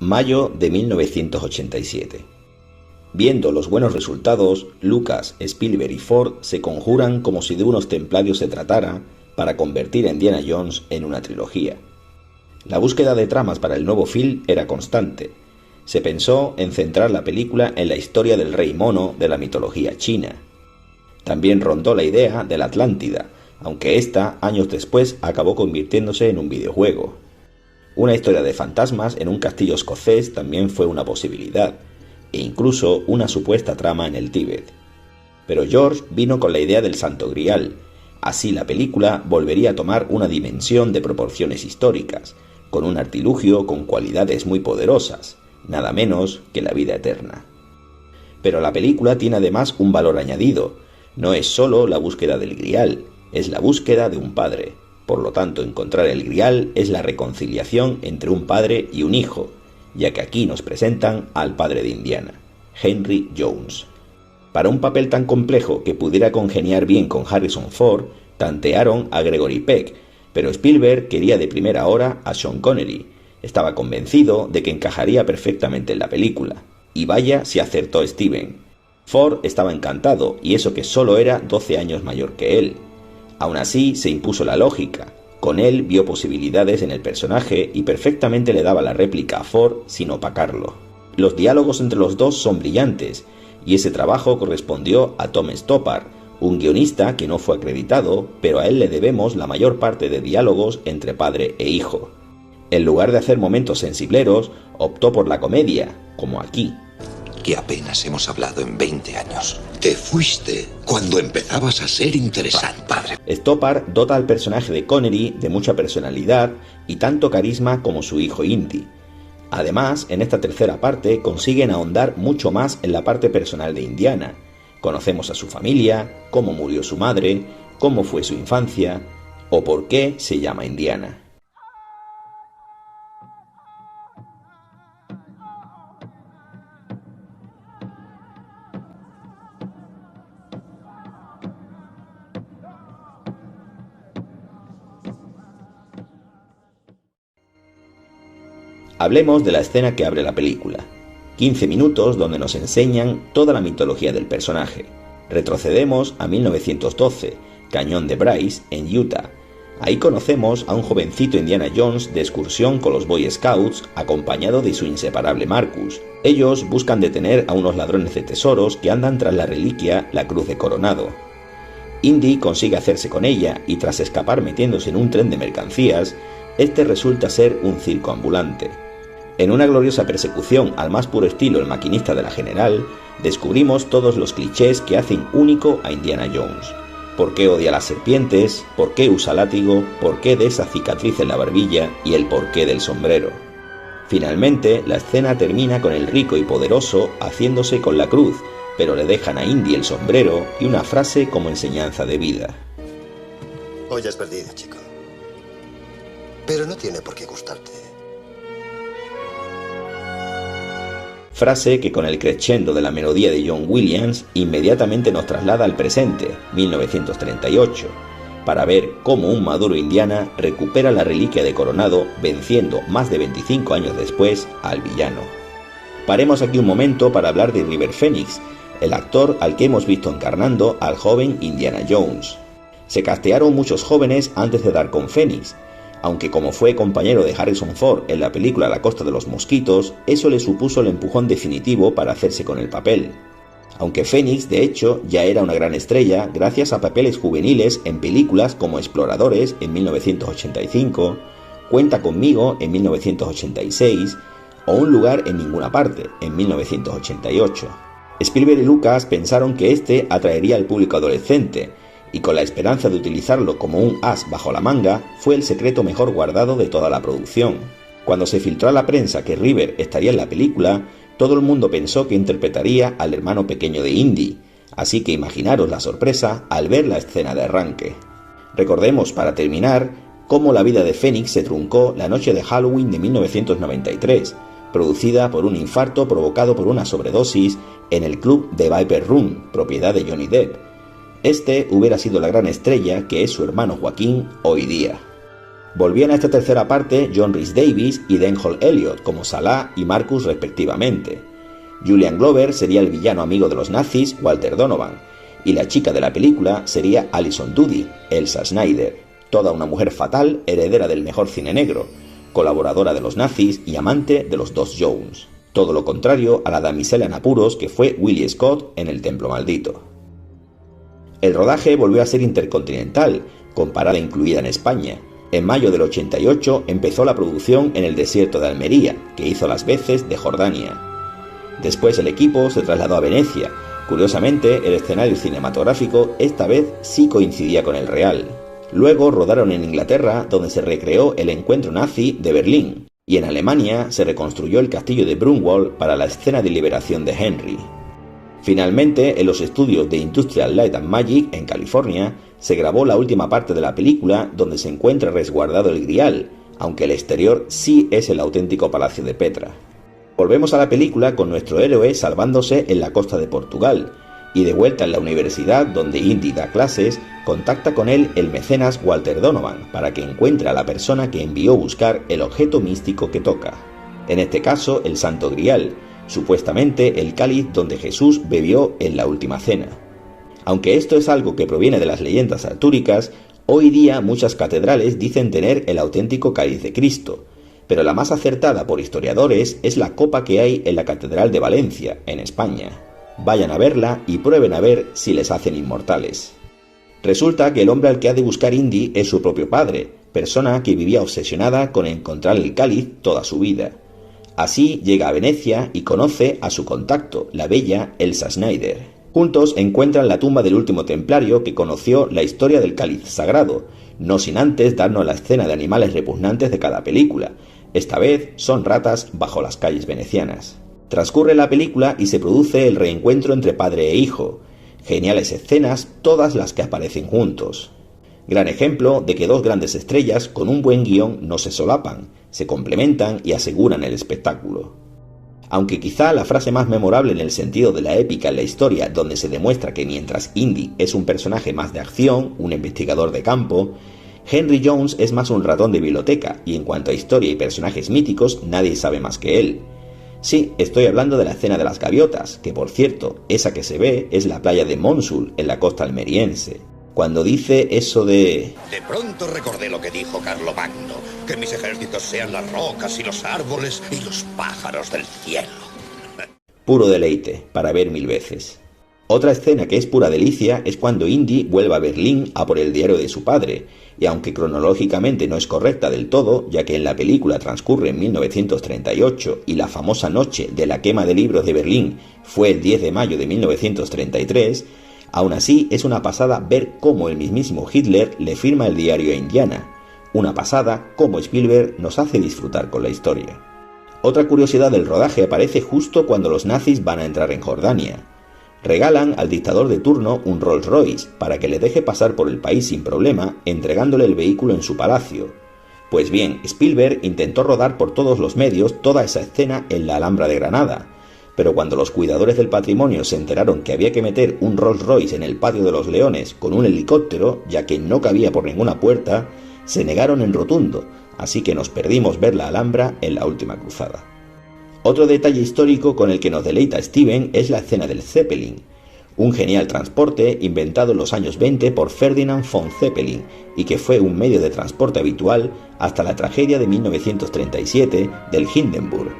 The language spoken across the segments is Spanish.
Mayo de 1987. Viendo los buenos resultados, Lucas, Spielberg y Ford se conjuran como si de unos templarios se tratara para convertir a Indiana Jones en una trilogía. La búsqueda de tramas para el nuevo film era constante. Se pensó en centrar la película en la historia del rey mono de la mitología china. También rondó la idea de la Atlántida, aunque esta, años después, acabó convirtiéndose en un videojuego. Una historia de fantasmas en un castillo escocés también fue una posibilidad, e incluso una supuesta trama en el Tíbet. Pero George vino con la idea del Santo Grial. Así la película volvería a tomar una dimensión de proporciones históricas, con un artilugio con cualidades muy poderosas, nada menos que la vida eterna. Pero la película tiene además un valor añadido. No es solo la búsqueda del Grial, es la búsqueda de un padre. Por lo tanto, encontrar el Grial es la reconciliación entre un padre y un hijo, ya que aquí nos presentan al padre de Indiana, Henry Jones. Para un papel tan complejo que pudiera congeniar bien con Harrison Ford, tantearon a Gregory Peck, pero Spielberg quería de primera hora a Sean Connery. Estaba convencido de que encajaría perfectamente en la película, y vaya si acertó Steven. Ford estaba encantado, y eso que solo era 12 años mayor que él. Aún así, se impuso la lógica. Con él vio posibilidades en el personaje y perfectamente le daba la réplica a Ford sin opacarlo. Los diálogos entre los dos son brillantes, y ese trabajo correspondió a Tom Stoppard, un guionista que no fue acreditado, pero a él le debemos la mayor parte de diálogos entre padre e hijo. En lugar de hacer momentos sensibleros, optó por la comedia, como aquí. Que apenas hemos hablado en 20 años. Te fuiste cuando empezabas a ser interesante. Padre. Stoppard dota al personaje de Connery de mucha personalidad y tanto carisma como su hijo Indy. Además, en esta tercera parte consiguen ahondar mucho más en la parte personal de Indiana. Conocemos a su familia, cómo murió su madre, cómo fue su infancia o por qué se llama Indiana. Hablemos de la escena que abre la película. 15 minutos donde nos enseñan toda la mitología del personaje. Retrocedemos a 1912, Cañón de Bryce, en Utah. Ahí conocemos a un jovencito Indiana Jones de excursión con los Boy Scouts, acompañado de su inseparable Marcus. Ellos buscan detener a unos ladrones de tesoros que andan tras la reliquia, la Cruz de Coronado. Indy consigue hacerse con ella y tras escapar metiéndose en un tren de mercancías, este resulta ser un circo ambulante. En una gloriosa persecución al más puro estilo El maquinista de la General, descubrimos todos los clichés que hacen único a Indiana Jones. ¿Por qué odia las serpientes? ¿Por qué usa látigo? ¿Por qué de esa cicatriz en la barbilla? Y el porqué del sombrero. Finalmente, la escena termina con el rico y poderoso haciéndose con la cruz, pero le dejan a Indy el sombrero y una frase como enseñanza de vida. Hoy has perdido, chico. Pero no tiene por qué gustarte. Frase que con el crescendo de la melodía de John Williams inmediatamente nos traslada al presente, 1938, para ver cómo un maduro Indiana recupera la reliquia de Coronado venciendo más de 25 años después al villano. Paremos aquí un momento para hablar de River Phoenix, el actor al que hemos visto encarnando al joven Indiana Jones. Se castearon muchos jóvenes antes de dar con Phoenix, aunque como fue compañero de Harrison Ford en la película La Costa de los Mosquitos, eso le supuso el empujón definitivo para hacerse con el papel. Aunque Phoenix, de hecho, ya era una gran estrella gracias a papeles juveniles en películas como Exploradores en 1985, Cuenta conmigo en 1986 o Un lugar en ninguna parte en 1988. Spielberg y Lucas pensaron que este atraería al público adolescente, y con la esperanza de utilizarlo como un as bajo la manga, fue el secreto mejor guardado de toda la producción. Cuando se filtró a la prensa que River estaría en la película, todo el mundo pensó que interpretaría al hermano pequeño de Indy, así que imaginaros la sorpresa al ver la escena de arranque. Recordemos, para terminar, cómo la vida de Phoenix se truncó la noche de Halloween de 1993, producida por un infarto provocado por una sobredosis en el club de Viper Room, propiedad de Johnny Depp. Este hubiera sido la gran estrella que es su hermano Joaquín hoy día. Volvían a esta tercera parte John Rhys-Davies y Denholm Elliott como Salah y Marcus respectivamente. Julian Glover sería el villano amigo de los nazis, Walter Donovan, y la chica de la película sería Alison Doody, Elsa Schneider, toda una mujer fatal, heredera del mejor cine negro, colaboradora de los nazis y amante de los dos Jones. Todo lo contrario a la damisela en apuros que fue Willie Scott en El Templo Maldito. El rodaje volvió a ser intercontinental, con parada incluida en España. En mayo del 88 empezó la producción en el desierto de Almería, que hizo las veces de Jordania. Después el equipo se trasladó a Venecia. Curiosamente, el escenario cinematográfico esta vez sí coincidía con el real. Luego rodaron en Inglaterra, donde se recreó el encuentro nazi de Berlín, y en Alemania se reconstruyó el castillo de Brunwald para la escena de liberación de Henry. Finalmente, en los estudios de Industrial Light and Magic, en California, se grabó la última parte de la película, donde se encuentra resguardado el Grial, aunque el exterior sí es el auténtico Palacio de Petra. Volvemos a la película con nuestro héroe salvándose en la costa de Portugal, y de vuelta en la universidad donde Indy da clases, contacta con él el mecenas Walter Donovan para que encuentre a la persona que envió buscar el objeto místico que toca. En este caso, el Santo Grial, supuestamente el cáliz donde Jesús bebió en la última cena. Aunque esto es algo que proviene de las leyendas artúricas, hoy día muchas catedrales dicen tener el auténtico cáliz de Cristo, pero la más acertada por historiadores es la copa que hay en la Catedral de Valencia, en España. Vayan a verla y prueben a ver si les hacen inmortales. Resulta que el hombre al que ha de buscar Indy es su propio padre, persona que vivía obsesionada con encontrar el cáliz toda su vida. Así llega a Venecia y conoce a su contacto, la bella Elsa Schneider. Juntos encuentran la tumba del último templario que conoció la historia del cáliz sagrado, no sin antes darnos la escena de animales repugnantes de cada película. Esta vez son ratas bajo las calles venecianas. Transcurre la película y se produce el reencuentro entre padre e hijo. Geniales escenas, todas las que aparecen juntos. Gran ejemplo de que dos grandes estrellas con un buen guión no se solapan, se complementan y aseguran el espectáculo. Aunque quizá la frase más memorable en el sentido de la épica en la historia, donde se demuestra que mientras Indy es un personaje más de acción, un investigador de campo, Henry Jones es más un ratón de biblioteca, y en cuanto a historia y personajes míticos, nadie sabe más que él. Sí, estoy hablando de la escena de las gaviotas, que por cierto, esa que se ve es la playa de Mosul, en la costa almeriense. Cuando dice eso de... De pronto recordé lo que dijo Carlomagno, que mis ejércitos sean las rocas y los árboles y los pájaros del cielo. Puro deleite, para ver 1000 veces. Otra escena que es pura delicia es cuando Indy vuelve a Berlín a por el diario de su padre, y aunque cronológicamente no es correcta del todo, ya que en la película transcurre en 1938 y la famosa noche de la quema de libros de Berlín fue el 10 de mayo de 1933, aún así es una pasada ver cómo el mismísimo Hitler le firma el diario a Indiana. Una pasada cómo Spielberg nos hace disfrutar con la historia. Otra curiosidad del rodaje aparece justo cuando los nazis van a entrar en Jordania. Regalan al dictador de turno un Rolls Royce para que le deje pasar por el país sin problema, entregándole el vehículo en su palacio. Pues bien, Spielberg intentó rodar por todos los medios toda esa escena en la Alhambra de Granada, pero cuando los cuidadores del patrimonio se enteraron que había que meter un Rolls Royce en el patio de los Leones con un helicóptero, ya que no cabía por ninguna puerta, se negaron en rotundo, así que nos perdimos ver la Alhambra en la última cruzada. Otro detalle histórico con el que nos deleita Steven es la escena del Zeppelin, un genial transporte inventado en los años 20 por Ferdinand von Zeppelin y que fue un medio de transporte habitual hasta la tragedia de 1937 del Hindenburg.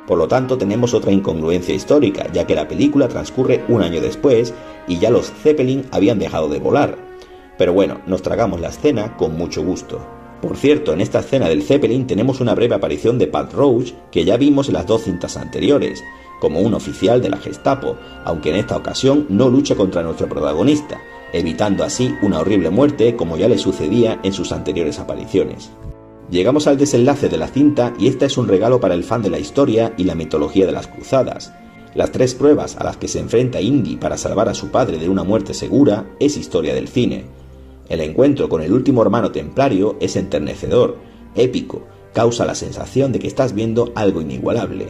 Por lo tanto, tenemos otra incongruencia histórica, ya que la película transcurre un año después y ya los Zeppelin habían dejado de volar. Pero bueno, nos tragamos la escena con mucho gusto. Por cierto, en esta escena del Zeppelin tenemos una breve aparición de Pat Roach, que ya vimos en las dos cintas anteriores, como un oficial de la Gestapo, aunque en esta ocasión no lucha contra nuestro protagonista, evitando así una horrible muerte como ya le sucedía en sus anteriores apariciones. Llegamos al desenlace de la cinta y esta es un regalo para el fan de la historia y la mitología de las cruzadas. Las 3 pruebas a las que se enfrenta Indy para salvar a su padre de una muerte segura es historia del cine. El encuentro con el último hermano templario es enternecedor, épico, causa la sensación de que estás viendo algo inigualable,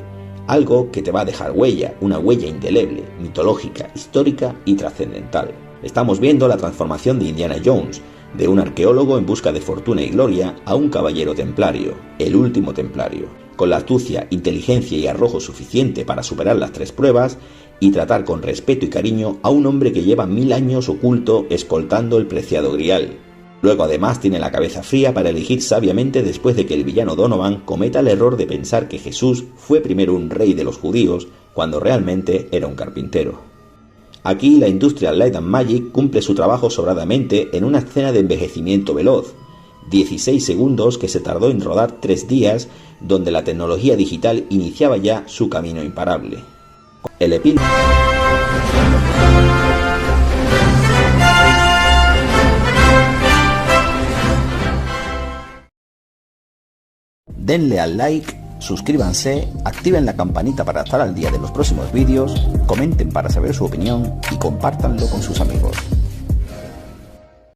algo que te va a dejar huella, una huella indeleble, mitológica, histórica y trascendental. Estamos viendo la transformación de Indiana Jones, de un arqueólogo en busca de fortuna y gloria a un caballero templario, el último templario, con la astucia, inteligencia y arrojo suficiente para superar las 3 pruebas y tratar con respeto y cariño a un hombre que lleva 1000 años oculto escoltando el preciado grial. Luego además tiene la cabeza fría para elegir sabiamente después de que el villano Donovan cometa el error de pensar que Jesús fue primero un rey de los judíos cuando realmente era un carpintero. Aquí la Industrial Light and Magic cumple su trabajo sobradamente en una escena de envejecimiento veloz, 16 segundos que se tardó en rodar 3 días, donde la tecnología digital iniciaba ya su camino imparable. El epílogo. Denle al like, suscríbanse, activen la campanita para estar al día de los próximos vídeos, comenten para saber su opinión y compártanlo con sus amigos.